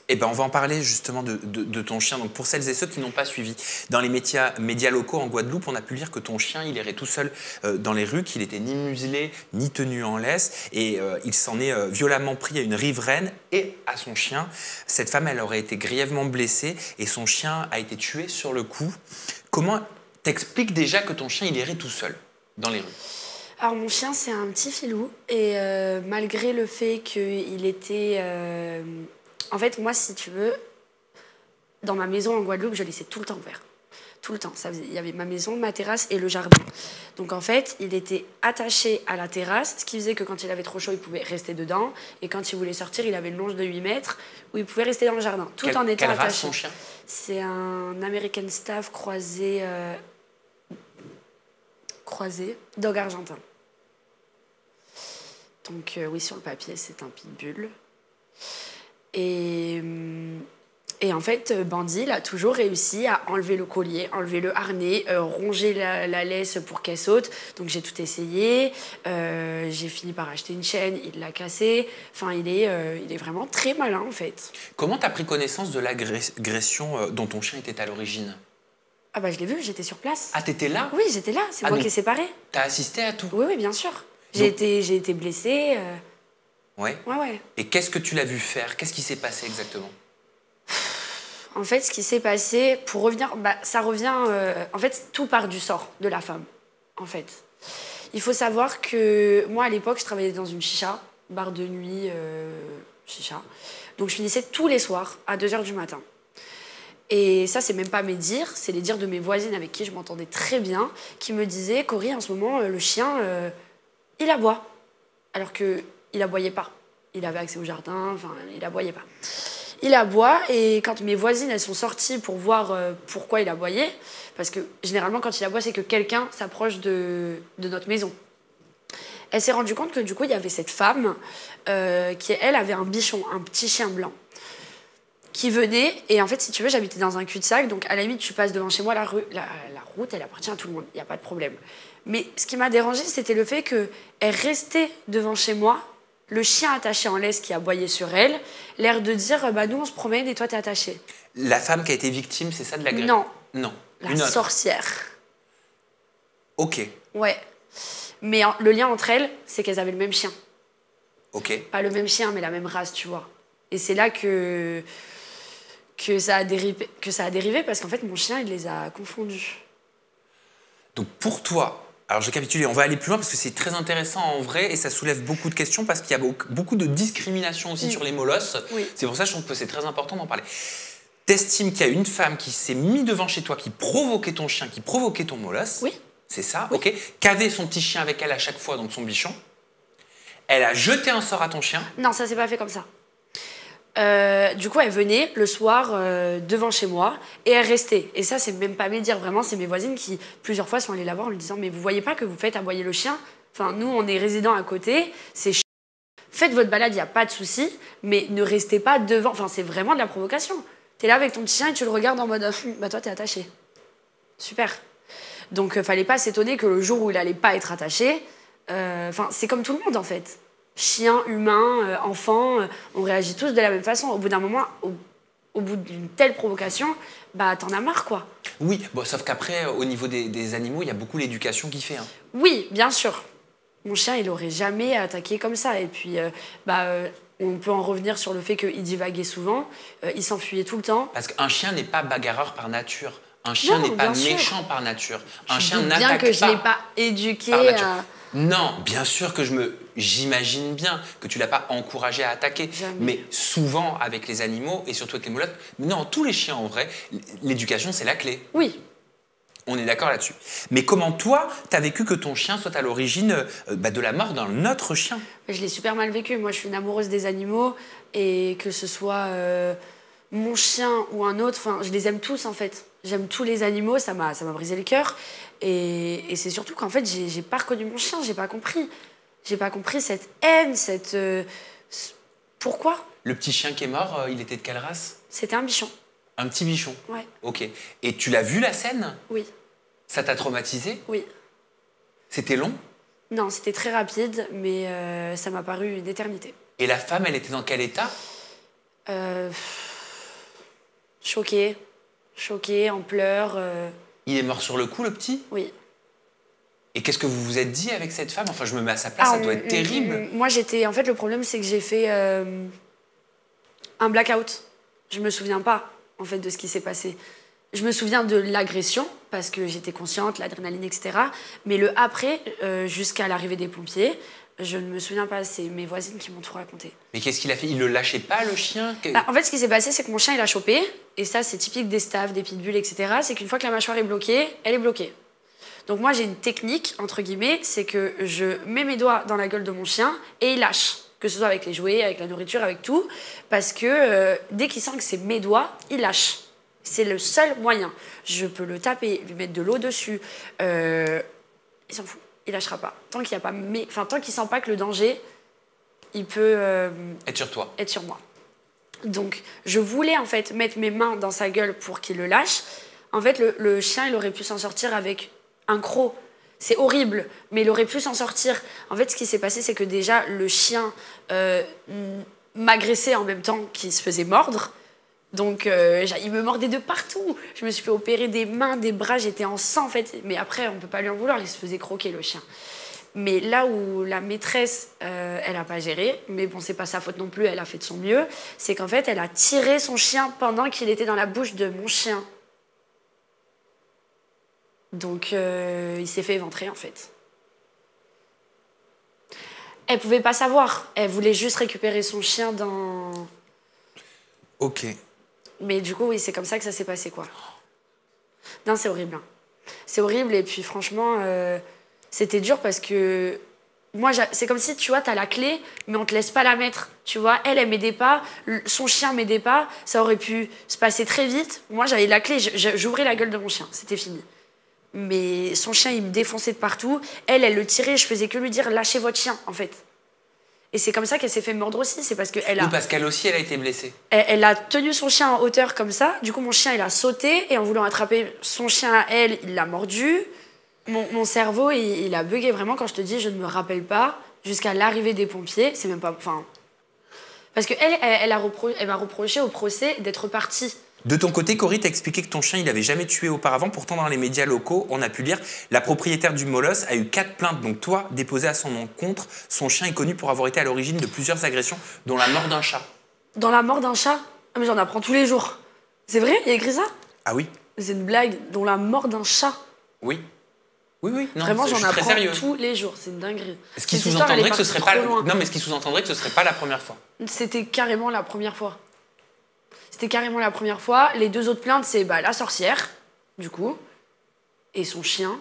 Eh ben, on va en parler justement de ton chien. Donc, pour celles et ceux qui n'ont pas suivi, dans les médias locaux en Guadeloupe, on a pu lire que ton chien, il errait tout seul dans les rues, qu'il était ni muselé, ni tenu en laisse, et il s'en est violemment pris à une riveraine et à son chien. Cette femme, elle aurait été grièvement blessée et son chien a été tué sur le coup. Comment t'expliques déjà que ton chien, il errait tout seul dans les rues? Alors mon chien, c'est un petit filou et malgré le fait qu'il était... En fait, moi, si tu veux, dans ma maison en Guadeloupe, je laissais tout le temps ouvert. Tout le temps. Il y avait ma maison, ma terrasse et le jardin. Donc en fait, il était attaché à la terrasse, ce qui faisait que quand il avait trop chaud, il pouvait rester dedans. Et quand il voulait sortir, il avait une longe de 8 mètres où il pouvait rester dans le jardin, tout en étant Quelle race attaché. son chien? C'est un American Staff croisé dog argentin. Donc oui, sur le papier, c'est un pitbull. Et en fait, Bandit, il a toujours réussi à enlever le collier, enlever le harnais, ronger la laisse pour qu'elle saute. Donc j'ai tout essayé. J'ai fini par acheter une chaîne, il l'a cassée. Enfin, il est vraiment très malin, en fait. Comment t'as pris connaissance de l'agression dont ton chien était à l'origine? Ah bah je l'ai vu, j'étais sur place. Ah, t'étais là? Oui, j'étais là, c'est moi qui ai séparé. T'as assisté à tout? Oui, oui, bien sûr. J'ai été blessée. Ouais. Ouais, ouais. Et qu'est-ce que tu l'as vu faire? Qu'est-ce qui s'est passé exactement? En fait, ce qui s'est passé, pour revenir, ça revient... en fait, tout part du sort de la femme, en fait. Il faut savoir que moi, à l'époque, je travaillais dans une chicha, bar de nuit, chicha. Donc, je finissais tous les soirs à 2 h du matin. Et ça, c'est même pas mes dires, c'est les dires de mes voisines avec qui je m'entendais très bien, qui me disaient, Cory, en ce moment, le chien, il aboie. Alors qu'il aboyait pas. Il avait accès au jardin, enfin, il aboyait pas. Il aboie, et quand mes voisines, elles sont sorties pour voir pourquoi il aboyait, parce que généralement, quand il aboie, c'est que quelqu'un s'approche de notre maison. Elle s'est rendue compte que du coup, il y avait cette femme qui, elle, avait un bichon, un petit chien blanc, qui venait, et en fait, si tu veux, j'habitais dans un cul-de-sac, donc à la limite, tu passes devant chez moi, la route, elle appartient à tout le monde, il n'y a pas de problème. Mais ce qui m'a dérangée, c'était le fait qu'elle restait devant chez moi, le chien attaché en laisse qui aboyait sur elle, l'air de dire, bah nous, on se promène et toi, t'es attaché. La femme qui a été victime, c'est ça de l'agression? Non. Non. La sorcière. Ok. Ouais. Mais le lien entre elles, c'est qu'elles avaient le même chien. Ok. Pas le même chien, mais la même race, tu vois. Et c'est là que ça a dérivé parce qu'en fait, mon chien, il les a confondus. Donc pour toi, alors je capitule, on va aller plus loin parce que c'est très intéressant en vrai et ça soulève beaucoup de questions parce qu'il y a beaucoup de discrimination aussi sur les molosses. Oui. C'est pour ça que je trouve que c'est très important d'en parler. T'estimes qu'il y a une femme qui s'est mise devant chez toi, qui provoquait ton chien, qui provoquait ton molosse? Oui. C'est ça, oui. Ok. Qu'avait son petit chien avec elle à chaque fois, donc son bichon. Elle a jeté un sort à ton chien? Non, ça s'est pas fait comme ça. Du coup, elle venait le soir devant chez moi et elle restait. Et ça, c'est même pas mes dires, vraiment, c'est mes voisines qui, plusieurs fois, sont allées la voir en lui disant « Mais vous voyez pas que vous faites aboyer le chien? Enfin, nous, on est résidents à côté, c'est faites votre balade, il n'y a pas de souci, mais ne restez pas devant. » Enfin, c'est vraiment de la provocation. T'es là avec ton petit chien et tu le regardes en mode « Bah toi, t'es attaché. » Super. Donc, fallait pas s'étonner que le jour où il allait pas être attaché, enfin, c'est comme tout le monde, en fait. Chien, humain, enfant, on réagit tous de la même façon. Au bout d'un moment, au bout d'une telle provocation, bah t'en as marre, quoi. Oui, bon, sauf qu'après, au niveau des animaux, il y a beaucoup l'éducation qui fait. Hein. Oui, bien sûr. Mon chien, il aurait jamais attaqué comme ça. Et puis, on peut en revenir sur le fait qu'il divaguait souvent. Il s'enfuyait tout le temps. Parce qu'un chien n'est pas bagarreur par nature. Un chien n'est pas méchant par nature. Un chien n'attaque pas. Bien que je ne l'ai pas éduqué à... Non, bien sûr que j'imagine bien que tu l'as pas encouragé à attaquer. Jamais. Mais souvent avec les animaux et surtout avec les molottes, non, tous les chiens en vrai, l'éducation c'est la clé. Oui. On est d'accord là-dessus. Mais comment toi, tu as vécu que ton chien soit à l'origine de la mort d'un autre chien? Je l'ai super mal vécu. Moi, je suis une amoureuse des animaux et que ce soit mon chien ou un autre, je les aime tous en fait. J'aime tous les animaux, ça m'a brisé le cœur. Et c'est surtout qu'en fait, j'ai pas reconnu mon chien, j'ai pas compris. J'ai pas compris cette haine, pourquoi? Le petit chien qui est mort, il était de quelle race? C'était un bichon. Un petit bichon? Ouais. Ok. Et tu l'as vu la scène? Oui. Ça t'a traumatisé? Oui. C'était long? Non, c'était très rapide, mais ça m'a paru une éternité. Et la femme, elle était dans quel état? choquée, en pleurs. Il est mort sur le coup, le petit? Oui. Et qu'est-ce que vous vous êtes dit avec cette femme? Enfin, je me mets à sa place, ça doit être terrible. Moi, en fait, le problème, c'est que j'ai fait un blackout. Je me souviens pas, en fait, de ce qui s'est passé. Je me souviens de l'agression, parce que j'étais consciente, l'adrénaline, etc. Mais le après, jusqu'à l'arrivée des pompiers, je ne me souviens pas. C'est mes voisines qui m'ont tout raconté. Mais qu'est-ce qu'il a fait? Il le lâchait pas, le chien? En fait, ce qui s'est passé, c'est que mon chien, il a chopé. Et ça, c'est typique des staffs, des pitbulls, etc. C'est qu'une fois que la mâchoire est bloquée, elle est bloquée. Donc moi, j'ai une technique, entre guillemets, c'est que je mets mes doigts dans la gueule de mon chien et il lâche. Que ce soit avec les jouets, avec la nourriture, avec tout. Parce que dès qu'il sent que c'est mes doigts, il lâche. C'est le seul moyen. Je peux le taper, lui mettre de l'eau dessus. Il s'en fout. Il lâchera pas. Tant qu'il sent pas que le danger, il peut être sur toi. Être sur moi. Donc, je voulais en fait mettre mes mains dans sa gueule pour qu'il le lâche. En fait, le chien, il aurait pu s'en sortir avec un croc. C'est horrible, mais il aurait pu s'en sortir. En fait, ce qui s'est passé, c'est que déjà, le chien m'agressait en même temps qu'il se faisait mordre. Donc, il me mordait de partout. Je me suis fait opérer des mains, des bras, j'étais en sang, en fait. Mais après, on peut pas lui en vouloir, il se faisait croquer, le chien. Mais là où la maîtresse, elle a pas géré, mais bon, c'est pas sa faute non plus, elle a fait de son mieux, c'est qu'en fait, elle a tiré son chien pendant qu'il était dans la bouche de mon chien. Donc, il s'est fait éventrer, en fait. Elle pouvait pas savoir. Elle voulait juste récupérer son chien dans... Ok. Mais du coup, oui, c'est comme ça que ça s'est passé, quoi. Non, c'est horrible. Hein. C'est horrible, et puis franchement, c'était dur parce que... Moi, c'est comme si, tu vois, t'as la clé, mais on te laisse pas la mettre. Tu vois, elle m'aidait pas, son chien m'aidait pas, ça aurait pu se passer très vite. Moi, j'avais la clé, j'ouvrais la gueule de mon chien, c'était fini. Mais son chien, il me défonçait de partout. Elle le tirait, je faisais que lui dire « lâchez votre chien », en fait. Et c'est comme ça qu'elle s'est fait mordre aussi. C'est parce qu'elle a... Oui, parce qu'elle aussi, elle a été blessée. Elle a tenu son chien en hauteur comme ça. Du coup, mon chien, il a sauté. Et en voulant attraper son chien à elle, il l'a mordu. Mon cerveau, il a bugué vraiment. Quand je te dis, je ne me rappelle pas. Jusqu'à l'arrivée des pompiers. C'est même pas... Enfin... Parce qu'elle, elle m'a reproché au procès d'être partie. De ton côté, Cory, t'as expliqué que ton chien, il n'avait jamais tué auparavant. Pourtant, dans les médias locaux, on a pu lire la propriétaire du molosse a eu 4 plaintes, donc toi, déposées à son encontre. Son chien est connu pour avoir été à l'origine de plusieurs agressions, dont la mort d'un chat. Dans la mort d'un chat? Ah, mais j'en apprends tous les jours. C'est vrai? Il y a écrit ça? Ah oui? C'est une blague. Dont la mort d'un chat? Oui. Oui, oui. Non, vraiment, j'en apprends tous les jours. C'est une dinguerie. Ce qui sous-entendrait que ce serait pas... Non, mais ce qui sous-entendrait que ce serait pas la première fois. C'était carrément la première fois. C'était carrément la première fois. Les 2 autres plaintes, c'est la sorcière, du coup, et son chien.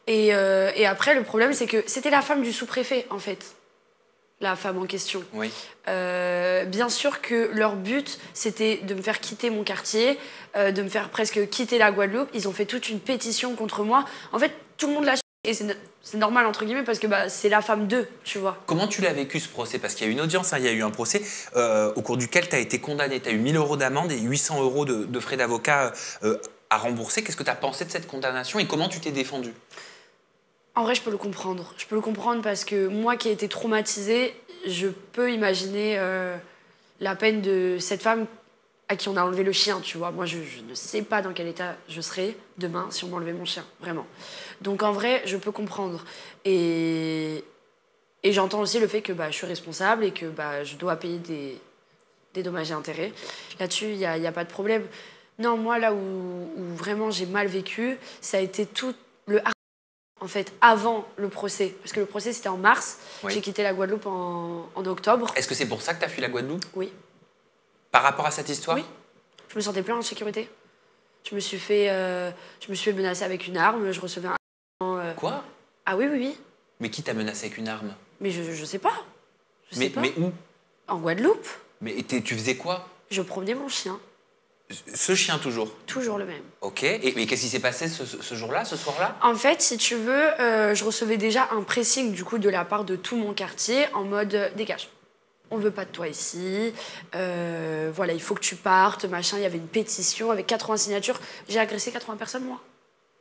Et après, le problème, c'est que c'était la femme du sous-préfet, en fait. La femme en question. Oui. Bien sûr que leur but, c'était de me faire quitter mon quartier, de me faire presque quitter la Guadeloupe. Ils ont fait toute une pétition contre moi. En fait, tout le monde l'a su. Et c'est normal, entre guillemets, parce que c'est la femme d'eux, tu vois. Comment tu l'as vécu, ce procès? Parce qu'il y a eu une audience, hein, il y a eu un procès au cours duquel tu as été condamné. Tu as eu 1 000 € d'amende et 800 € de frais d'avocat à rembourser. Qu'est-ce que tu as pensé de cette condamnation et comment tu t'es défendu? En vrai, je peux le comprendre. Je peux le comprendre parce que moi qui ai été traumatisée, je peux imaginer la peine de cette femme à qui on a enlevé le chien, tu vois. Moi, je ne sais pas dans quel état je serais demain si on m'enlevait mon chien, vraiment. Donc, en vrai, je peux comprendre. Et j'entends aussi le fait que je suis responsable et que je dois payer des dommages et intérêts. Là-dessus, il n'y a pas de problème. Non, moi, là où vraiment j'ai mal vécu, ça a été tout le harcèlement, en fait, avant le procès. Parce que le procès, c'était en mars. Oui. J'ai quitté la Guadeloupe en octobre. Est-ce que c'est pour ça que tu as fui la Guadeloupe? Oui. Par rapport à cette histoire? Oui. Je me sentais plus en sécurité. Je me suis fait menacer avec une arme. Je recevais un... Quoi? Ah oui, oui, oui. Mais qui t'a menacé avec une arme? Mais je sais pas. Je sais pas. Mais où? En Guadeloupe. Mais tu faisais quoi? Je promenais mon chien. Ce chien, toujours? Toujours le même. Ok. Et qu'est-ce qui s'est passé ce jour-là, ce soir-là? En fait, si tu veux, je recevais déjà un pressing du coup de la part de tout mon quartier en mode dégage. On veut pas de toi ici. Voilà, il faut que tu partes, machin. Il y avait une pétition avec 80 signatures. J'ai agressé 80 personnes, moi.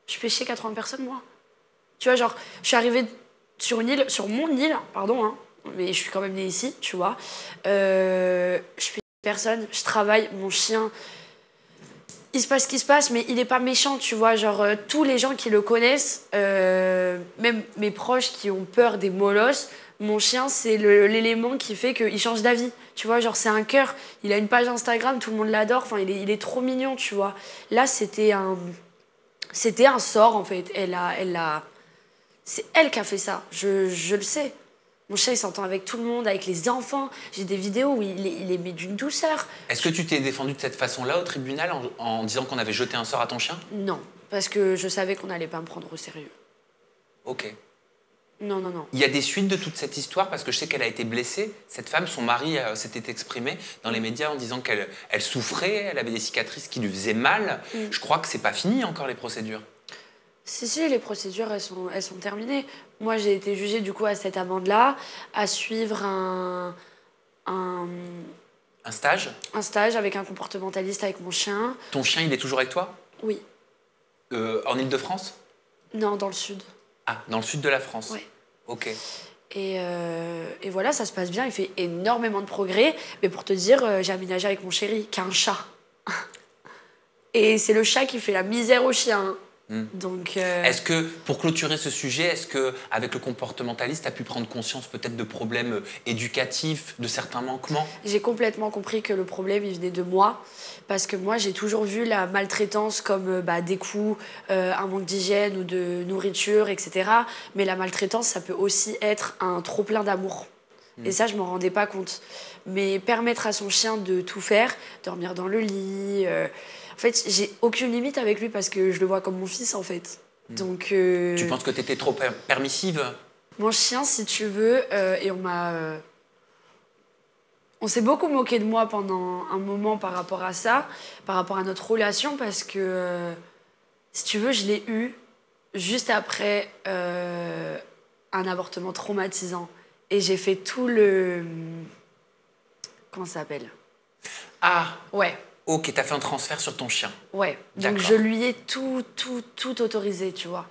Je pêchais 80 personnes, moi. Tu vois, genre, je suis arrivée sur une île, sur mon île, pardon, hein, mais je suis quand même née ici, tu vois. Je pêche personne, je travaille, mon chien... il se passe ce qui se passe, mais il n'est pas méchant, tu vois. Genre, tous les gens qui le connaissent, même mes proches qui ont peur des molosses, mon chien, c'est l'élément qui fait qu'il change d'avis. Tu vois, genre, c'est un cœur. Il a une page Instagram, tout le monde l'adore. Enfin, il est trop mignon, tu vois. Là, c'était un sort, en fait. C'est elle qui a fait ça. Je le sais. Mon chat, il s'entend avec tout le monde, avec les enfants. J'ai des vidéos où il est mis d'une douceur. Est-ce que tu t'es défendu de cette façon-là au tribunal en disant qu'on avait jeté un sort à ton chien? Non, parce que je savais qu'on n'allait pas me prendre au sérieux. Ok. Non, non, non. Il y a des suites de toute cette histoire parce que je sais qu'elle a été blessée. Cette femme, son mari s'était exprimé dans les médias en disant qu'elle souffrait, elle avait des cicatrices qui lui faisaient mal. Je crois que c'est pas fini encore les procédures. Si, les procédures, elles sont terminées. Moi, j'ai été jugée, du coup, à cette amende-là, à suivre un Un stage? stage avec un comportementaliste avec mon chien. Ton chien, il est toujours avec toi? Oui. En Île-de-France? Non, dans le sud. Ah, dans le sud de la France? Ouais. Ok. Et voilà, ça se passe bien. Il fait énormément de progrès. Mais pour te dire, j'ai aménagé avec mon chéri, qui a un chat. Et c'est le chat qui fait la misère au chien. Donc, Est-ce que, pour clôturer ce sujet, est-ce qu'avec le comportementaliste, tu as pu prendre conscience peut-être de problèmes éducatifs, de certains manquements? j'ai complètement compris que le problème, il venait de moi. Parce que moi, j'ai toujours vu la maltraitance comme des coups, un manque d'hygiène ou de nourriture, etc. Mais la maltraitance, ça peut aussi être un trop-plein d'amour. Et ça, je m'en rendais pas compte. Mais permettre à son chien de tout faire, dormir dans le lit... En fait, j'ai aucune limite avec lui parce que je le vois comme mon fils, en fait. Donc, Tu penses que tu étais trop permissive? mon chien, si tu veux, et on s'est beaucoup moqué de moi pendant un moment par rapport à ça, par rapport à notre relation, parce que, si tu veux, je l'ai eu juste après un avortement traumatisant. Et j'ai fait tout le... Comment ça s'appelle? Ah, Ouais. ok, t'as fait un transfert sur ton chien. Ouais, donc D'accord. je lui ai tout autorisé, tu vois.